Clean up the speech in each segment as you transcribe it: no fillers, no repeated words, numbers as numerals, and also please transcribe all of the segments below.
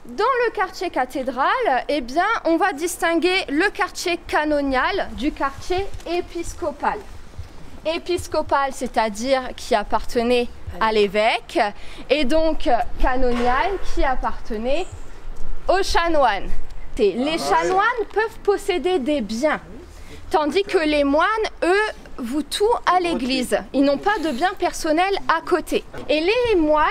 Dans le quartier cathédrale, eh bien, on va distinguer le quartier canonial du quartier épiscopal. Épiscopal, c'est-à-dire qui appartenait à l'évêque, et donc canonial qui appartenait aux chanoines. Les chanoines peuvent posséder des biens, tandis que les moines, eux, vouent tout à l'église. Ils n'ont pas de biens personnels à côté. Et les moines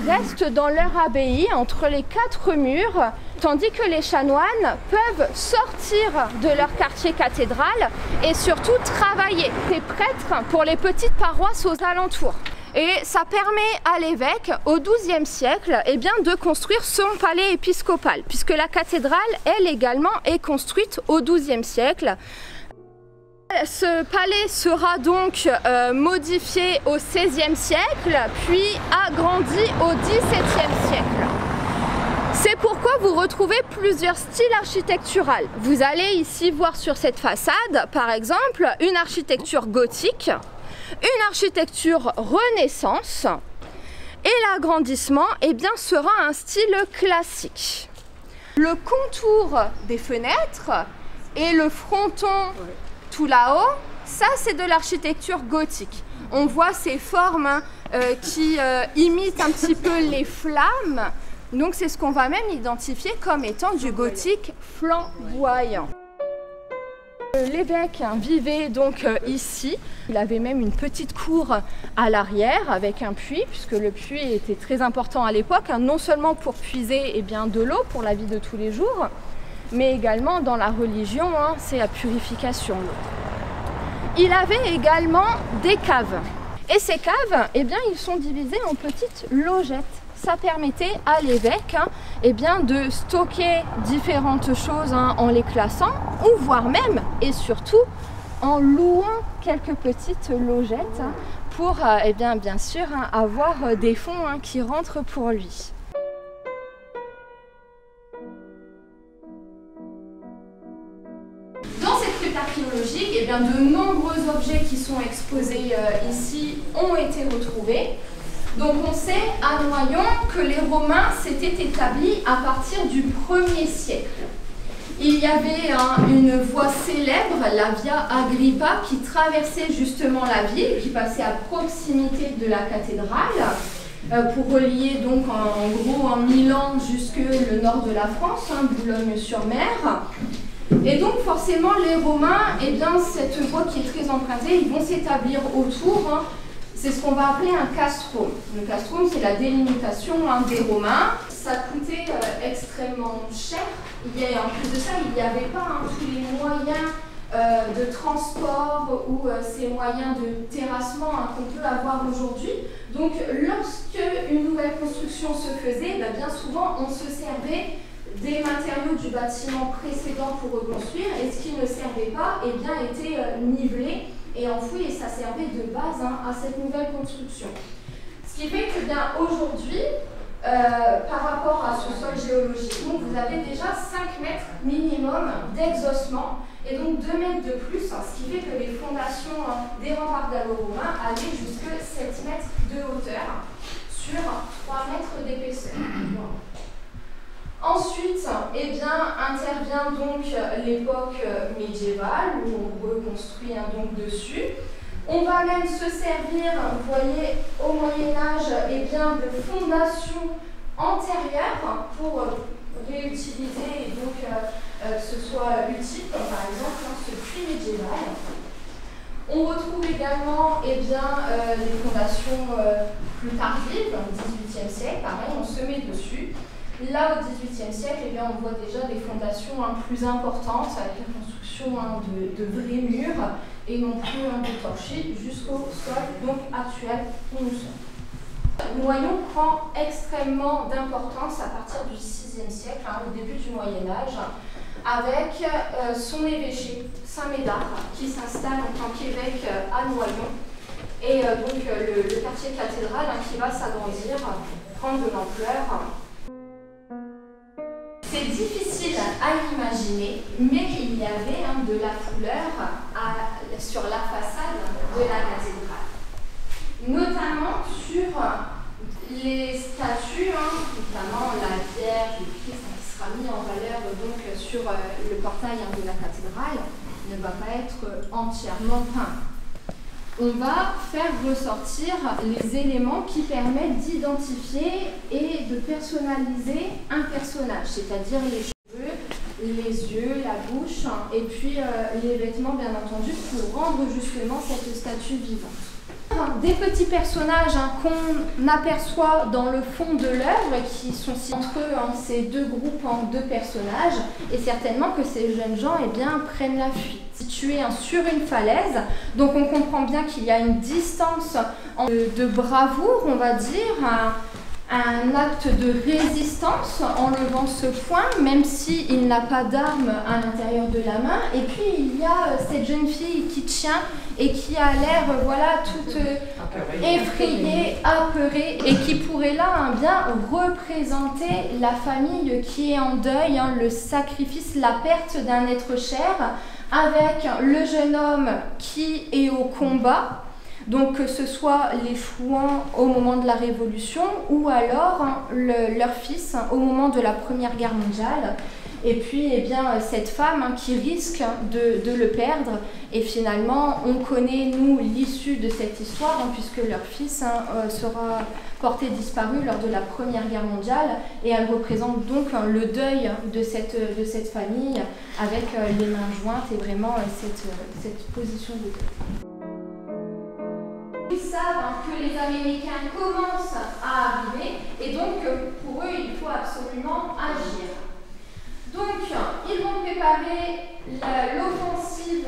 restent dans leur abbaye entre les quatre murs, tandis que les chanoines peuvent sortir de leur quartier cathédral et surtout travailler. Des prêtres pour les petites paroisses aux alentours. Et ça permet à l'évêque, au XIIe siècle, eh bien, de construire son palais épiscopal, puisque la cathédrale, elle également, est construite au XIIe siècle. Ce palais sera donc modifié au XVIe siècle, puis agrandi au XVIIe siècle. C'est pourquoi vous retrouvez plusieurs styles architecturaux. Vous allez ici voir sur cette façade, par exemple, une architecture gothique, une architecture Renaissance, et l'agrandissement, eh bien, sera un style classique. Le contour des fenêtres et le fronton tout là-haut, ça c'est de l'architecture gothique. On voit ces formes qui imitent un petit peu les flammes. Donc c'est ce qu'on va même identifier comme étant du gothique flamboyant. L'évêque vivait donc ici. Il avait même une petite cour à l'arrière avec un puits, puisque le puits était très important à l'époque, non seulement pour puiser eh bien, de l'eau pour la vie de tous les jours, mais également dans la religion, c'est la purification. Il avait également des caves. Et ces caves, eh bien, ils sont divisés en petites logettes. Ça permettait à l'évêque eh bien, de stocker différentes choses en les classant, ou voire même, et surtout, en louant quelques petites logettes pour, eh bien sûr, avoir des fonds qui rentrent pour lui. Dans cette crypte archéologique, eh bien, de nombreux objets qui sont exposés ici ont été retrouvés. Donc on sait à Noyon que les Romains s'étaient établis à partir du 1er siècle. Il y avait une voie célèbre, la Via Agrippa, qui traversait justement la ville, qui passait à proximité de la cathédrale, pour relier donc en gros en Milan jusque le nord de la France, Boulogne-sur-Mer. Et donc forcément les Romains, eh bien, cette voie qui est très empruntée, ils vont s'établir autour. C'est ce qu'on va appeler un castrum. Le castrum, c'est la délimitation des Romains. Ça coûtait extrêmement cher. En plus de ça, il n'y avait pas tous les moyens de transport ou ces moyens de terrassement qu'on peut avoir aujourd'hui. Donc, lorsque une nouvelle construction se faisait, bien souvent, on se servait des matériaux du bâtiment précédent pour reconstruire, et ce qui ne servait pas, eh bien, était nivelé et enfoui, et ça servait de base à cette nouvelle construction. Ce qui fait que bien aujourd'hui, par rapport à ce sol géologique, donc, vous avez déjà 5 mètres minimum d'exhaussement, et donc 2 mètres de plus, ce qui fait que les fondations des remparts gallo-romains allaient jusqu'à 7 mètres de hauteur sur 3 mètres d'épaisseur. Ensuite, eh bien, intervient donc l'époque médiévale où on reconstruit donc dessus. On va même se servir, vous voyez, au Moyen-Âge, eh bien, de fondations antérieures pour réutiliser et donc que ce soit utile, comme par exemple ce puits médiéval. On retrouve également eh bien, les fondations plus tardives, au XVIIIe siècle, pareil, on se met dessus. Là, au XVIIIe siècle, eh bien, on voit déjà des fondations plus importantes, avec la construction de vrais murs, et non plus de torchis, jusqu'au sol donc, actuel où nous sommes. Noyon prend extrêmement d'importance à partir du VIe siècle, au début du Moyen-Âge, avec son évêché, Saint-Médard, qui s'installe en tant qu'évêque à Noyon, et donc le quartier cathédral qui va s'agrandir, prendre de l'ampleur. C'est difficile à imaginer, mais il y avait de la couleur sur la façade de la cathédrale. Notamment sur les statues, notamment la Vierge, le Christ, mis en valeur donc, sur le portail de la cathédrale ne va pas être entièrement peint. On va faire ressortir les éléments qui permettent d'identifier et de personnaliser un personnage, c'est-à-dire les cheveux, les yeux, la bouche, et puis les vêtements bien entendu pour rendre justement cette statue vivante. Des petits personnages qu'on aperçoit dans le fond de l'œuvre qui sont entre eux, ces deux groupes en deux personnages, et certainement que ces jeunes gens prennent la fuite. Situés sur une falaise, donc on comprend bien qu'il y a une distance de bravoure, on va dire, un acte de résistance en levant ce poing, même s'il n'a pas d'arme à l'intérieur de la main. Et puis il y a cette jeune fille qui tient et qui a l'air voilà, toute effrayée, apeurée, et qui pourrait là bien représenter la famille qui est en deuil, le sacrifice, la perte d'un être cher, avec le jeune homme qui est au combat. Donc que ce soit les Chouans au moment de la Révolution ou alors leur fils au moment de la Première Guerre mondiale. Et puis cette femme qui risque de le perdre. Et finalement, on connaît, nous, l'issue de cette histoire, puisque leur fils sera porté disparu lors de la Première Guerre mondiale. Et elle représente donc le deuil de cette famille avec les mains jointes et vraiment cette position de deuil. Ils savent que les Américains commencent à arriver et donc pour eux il faut absolument agir. Donc ils vont préparer l'offensive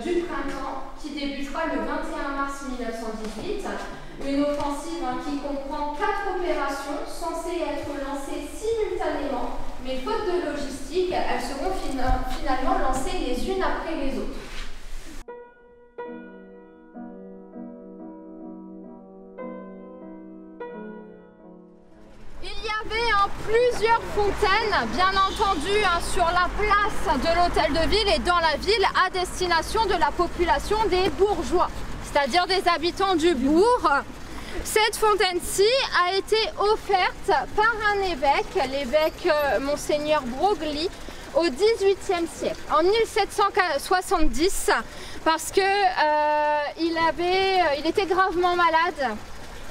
du printemps qui débutera le 21 mars 1918. Une offensive qui comprend 4 opérations censées être lancées simultanément, mais faute de logistique, elles seront finalement lancées les unes après les autres. Il y avait plusieurs fontaines, bien entendu, sur la place de l'hôtel de ville et dans la ville à destination de la population des bourgeois, c'est-à-dire des habitants du bourg. Cette fontaine-ci a été offerte par un évêque, l'évêque Monseigneur Broglie, au XVIIIe siècle, en 1770, parce que il était gravement malade.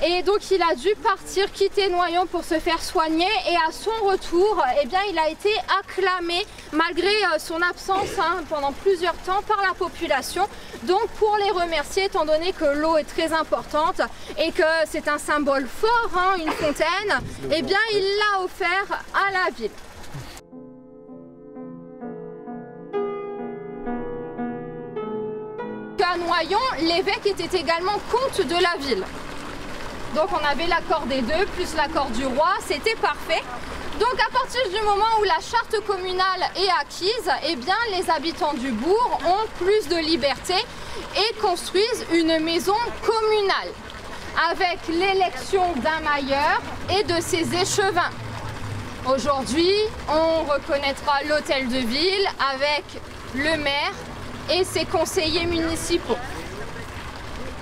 Et donc il a dû partir, quitter Noyon pour se faire soigner, et à son retour, il a été acclamé malgré son absence pendant plusieurs temps par la population. Donc pour les remercier, étant donné que l'eau est très importante et que c'est un symbole fort, une fontaine, il l'a offert à la ville. À Noyon, l'évêque était également comte de la ville. Donc on avait l'accord des deux, plus l'accord du roi, c'était parfait. Donc à partir du moment où la charte communale est acquise, les habitants du bourg ont plus de liberté et construisent une maison communale avec l'élection d'un mailleur et de ses échevins. Aujourd'hui, on reconnaîtra l'hôtel de ville avec le maire et ses conseillers municipaux.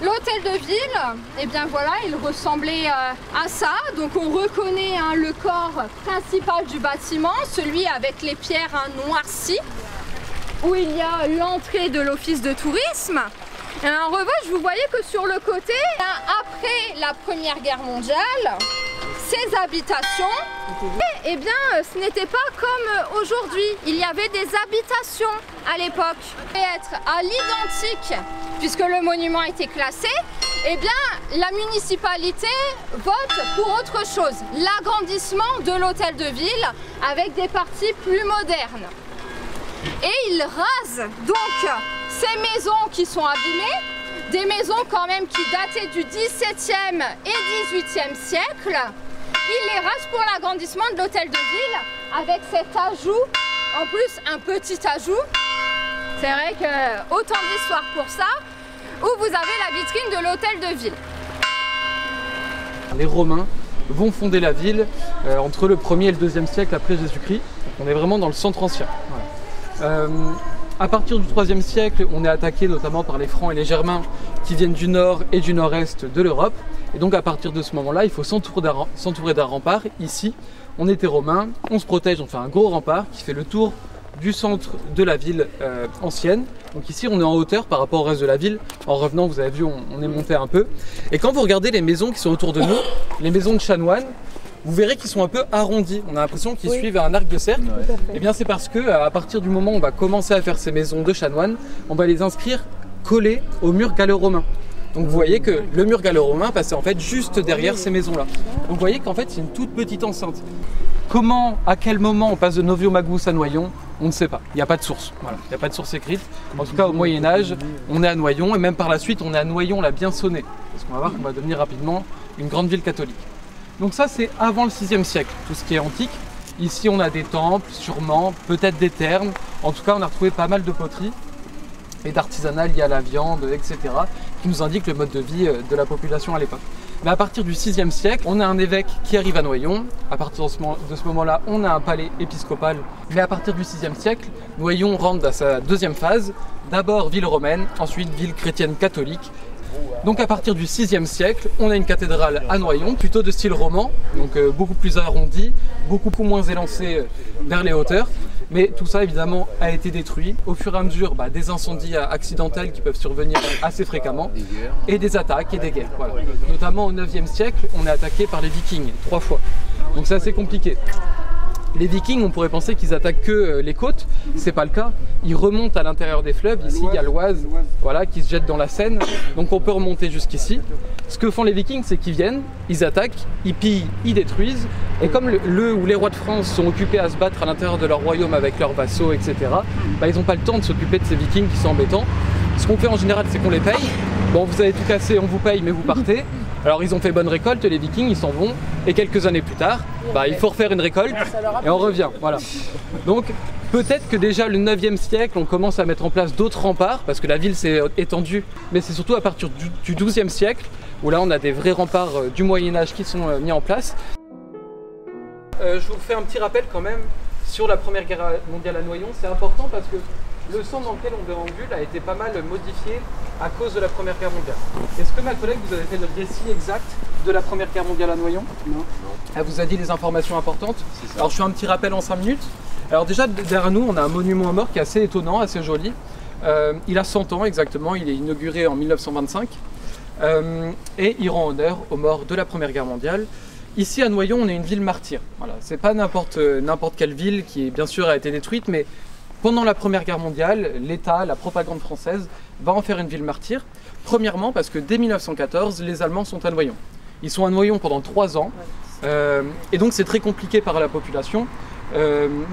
L'hôtel de ville, il ressemblait à ça. Donc on reconnaît le corps principal du bâtiment, celui avec les pierres noircies, où il y a l'entrée de l'office de tourisme. Et en revanche, vous voyez que sur le côté, après la Première Guerre mondiale, ces habitations, ce n'était pas comme aujourd'hui. Il y avait des habitations à l'époque. Et être à l'identique, puisque le monument était classé, la municipalité vote pour autre chose. L'agrandissement de l'hôtel de ville avec des parties plus modernes. Et ils rasent donc ces maisons qui sont abîmées, des maisons quand même qui dataient du XVIIe et XVIIIe siècle. Ils les rasent pour l'agrandissement de l'hôtel de ville avec cet ajout, en plus un petit ajout. C'est vrai que autant d'histoire pour ça, où vous avez la vitrine de l'hôtel de ville. Les Romains vont fonder la ville entre le 1er et le 2e siècle après Jésus-Christ. On est vraiment dans le centre ancien. Voilà. À partir du IIIe siècle, on est attaqué notamment par les Francs et les Germains qui viennent du nord et du nord-est de l'Europe. Et donc à partir de ce moment-là, il faut s'entourer d'un rempart. Ici, on était romains, on se protège, on fait un gros rempart qui fait le tour du centre de la ville ancienne. Donc ici, on est en hauteur par rapport au reste de la ville. En revenant, vous avez vu, on est monté un peu. Et quand vous regardez les maisons qui sont autour de nous, les maisons de chanoines, vous verrez qu'ils sont un peu arrondis. On a l'impression qu'ils suivent un arc de cercle. Et bien c'est parce que à partir du moment où on va commencer à faire ces maisons de chanoines, on va les inscrire collées au mur gallo-romain. Donc vous voyez que le mur gallo-romain passait en fait juste derrière ces maisons-là. Donc vous voyez qu'en fait c'est une toute petite enceinte. Comment, à quel moment on passe de Noviomagus à Noyon, on ne sait pas. Il n'y a pas de source. Voilà. Il n'y a pas de source écrite. En tout cas au Moyen-Âge, on est à Noyon et même par la suite on est à Noyon la Biençonnée. Parce qu'on va voir qu'on va devenir rapidement une grande ville catholique. Donc ça c'est avant le 6e siècle, tout ce qui est antique. Ici on a des temples, sûrement, peut-être des thermes. En tout cas on a retrouvé pas mal de poteries et d'artisanat lié à la viande, etc. qui nous indiquent le mode de vie de la population à l'époque. Mais à partir du 6e siècle, on a un évêque qui arrive à Noyon. À partir de ce moment-là, on a un palais épiscopal. Mais à partir du 6e siècle, Noyon rentre dans sa deuxième phase. D'abord ville romaine, ensuite ville chrétienne catholique. Donc à partir du 6e siècle, on a une cathédrale à Noyon, plutôt de style roman, donc beaucoup plus arrondi, beaucoup moins élancé vers les hauteurs. Mais tout ça évidemment a été détruit au fur et à mesure des incendies accidentels qui peuvent survenir assez fréquemment, et des attaques et des guerres. Voilà. Notamment au 9e siècle, on est attaqué par les Vikings 3 fois. Donc c'est assez compliqué. Les Vikings, on pourrait penser qu'ils attaquent que les côtes, c'est pas le cas. Ils remontent à l'intérieur des fleuves. Ici, il y a l'Oise, voilà, qui se jette dans la Seine. Donc on peut remonter jusqu'ici. Ce que font les Vikings, c'est qu'ils viennent, ils attaquent, ils pillent, ils détruisent. Et comme les rois de France sont occupés à se battre à l'intérieur de leur royaume avec leurs vassaux, etc., ils n'ont pas le temps de s'occuper de ces Vikings qui sont embêtants. Ce qu'on fait en général, c'est qu'on les paye. Bon, vous avez tout cassé, on vous paye, mais vous partez. Alors ils ont fait bonne récolte, les Vikings, ils s'en vont, et quelques années plus tard, il faut refaire une récolte, et on revient, voilà. Donc peut-être que déjà le 9e siècle, on commence à mettre en place d'autres remparts, parce que la ville s'est étendue, mais c'est surtout à partir du 12e siècle, où là on a des vrais remparts du Moyen-Âge qui sont mis en place. Je vous fais un petit rappel quand même sur la Première Guerre mondiale à Noyon, c'est important parce que le centre dans lequel on déambule a été pas mal modifié à cause de la Première Guerre mondiale. Est-ce que ma collègue vous avez fait le récit exact de la Première Guerre mondiale à Noyon? Non. Elle vous a dit les informations importantes? Alors je fais un petit rappel en 5 minutes. Alors déjà derrière nous on a un monument aux morts qui est assez étonnant, assez joli. Il a 100 ans exactement, il est inauguré en 1925 et il rend honneur aux morts de la Première Guerre mondiale. Ici à Noyon on est une ville martyre. Voilà. C'est pas n'importe quelle ville qui bien sûr a été détruite, mais pendant la Première Guerre mondiale, l'État, la propagande française, va en faire une ville martyre. Premièrement parce que dès 1914, les Allemands sont à Noyon. Ils sont à Noyon pendant 3 ans. Et donc c'est très compliqué par la population,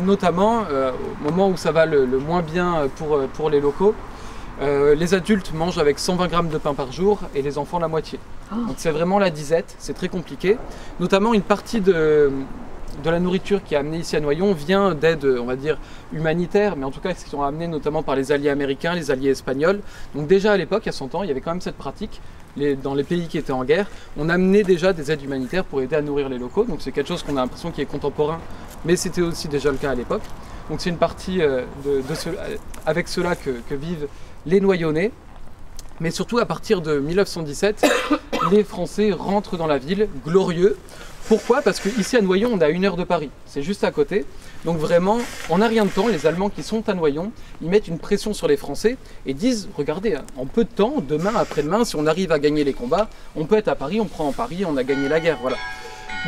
notamment au moment où ça va le moins bien pour les locaux. Les adultes mangent avec 120 grammes de pain par jour et les enfants la moitié. Donc c'est vraiment la disette, c'est très compliqué. Notamment une partie de la nourriture qui est amenée ici à Noyon vient d'aide, on va dire, humanitaire, mais en tout cas qui sont amenées notamment par les alliés américains, les alliés espagnols. Donc déjà à l'époque, il y a 100 ans, il y avait quand même cette pratique. Dans les pays qui étaient en guerre, on amenait déjà des aides humanitaires pour aider à nourrir les locaux. Donc c'est quelque chose qu'on a l'impression qui est contemporain, mais c'était aussi déjà le cas à l'époque. Donc c'est une partie avec cela que vivent les Noyonnais. Mais surtout à partir de 1917, les Français rentrent dans la ville, glorieux. Pourquoi? Parce qu'ici à Noyon, on a 1 heure de Paris, c'est juste à côté. Donc vraiment, en un rien de temps, les Allemands qui sont à Noyon, ils mettent une pression sur les Français et disent, regardez, en peu de temps, demain, après-demain, si on arrive à gagner les combats, on peut être à Paris, on prend Paris, on a gagné la guerre, voilà.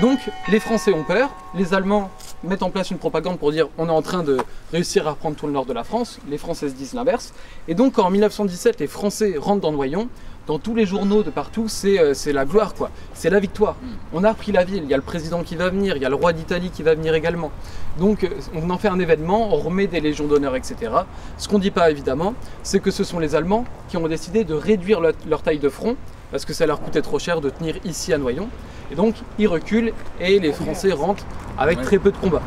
Donc les Français ont peur, les Allemands mettent en place une propagande pour dire on est en train de réussir à prendre tout le nord de la France, les Français se disent l'inverse. Et donc quand en 1917 les Français rentrent dans Noyon, dans tous les journaux de partout, c'est la gloire, quoi. C'est la victoire. On a repris la ville, il y a le président qui va venir, il y a le roi d'Italie qui va venir également. Donc on en fait un événement, on remet des légions d'honneur, etc. Ce qu'on ne dit pas évidemment, c'est que ce sont les Allemands qui ont décidé de réduire leur taille de front, parce que ça leur coûtait trop cher de tenir ici à Noyon. Et donc ils reculent et les Français rentrent avec très peu de combats.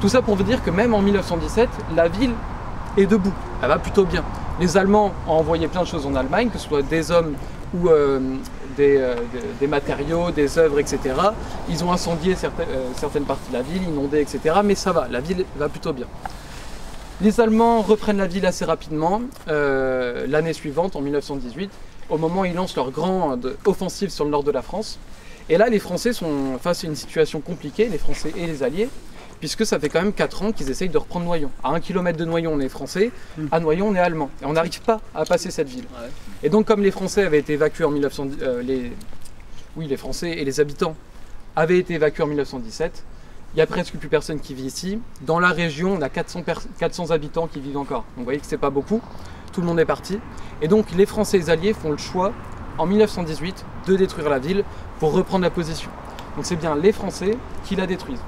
Tout ça pour vous dire que même en 1917, la ville est debout, elle va plutôt bien. Les Allemands ont envoyé plein de choses en Allemagne, que ce soit des hommes ou des matériaux, des œuvres, etc. Ils ont incendié certaines parties de la ville, inondé, etc. Mais ça va, la ville va plutôt bien. Les Allemands reprennent la ville assez rapidement, l'année suivante, en 1918, au moment où ils lancent leur grande offensive sur le nord de la France. Et là, les Français sont face à une situation compliquée, les Français et les Alliés, puisque ça fait quand même 4 ans qu'ils essayent de reprendre Noyon. À 1 km de Noyon, on est Français, à Noyon, on est Allemand. Et on n'arrive pas à passer cette ville. Ouais. Et donc, comme les Français avaient été évacués en 1910, les Français et les habitants avaient été évacués en 1917, il n'y a presque plus personne qui vit ici. Dans la région, on a 400 habitants qui vivent encore. Donc vous voyez que c'est pas beaucoup, tout le monde est parti. Et donc les Français et les Alliés font le choix, en 1918, de détruire la ville pour reprendre la position. Donc c'est bien les Français qui la détruisent.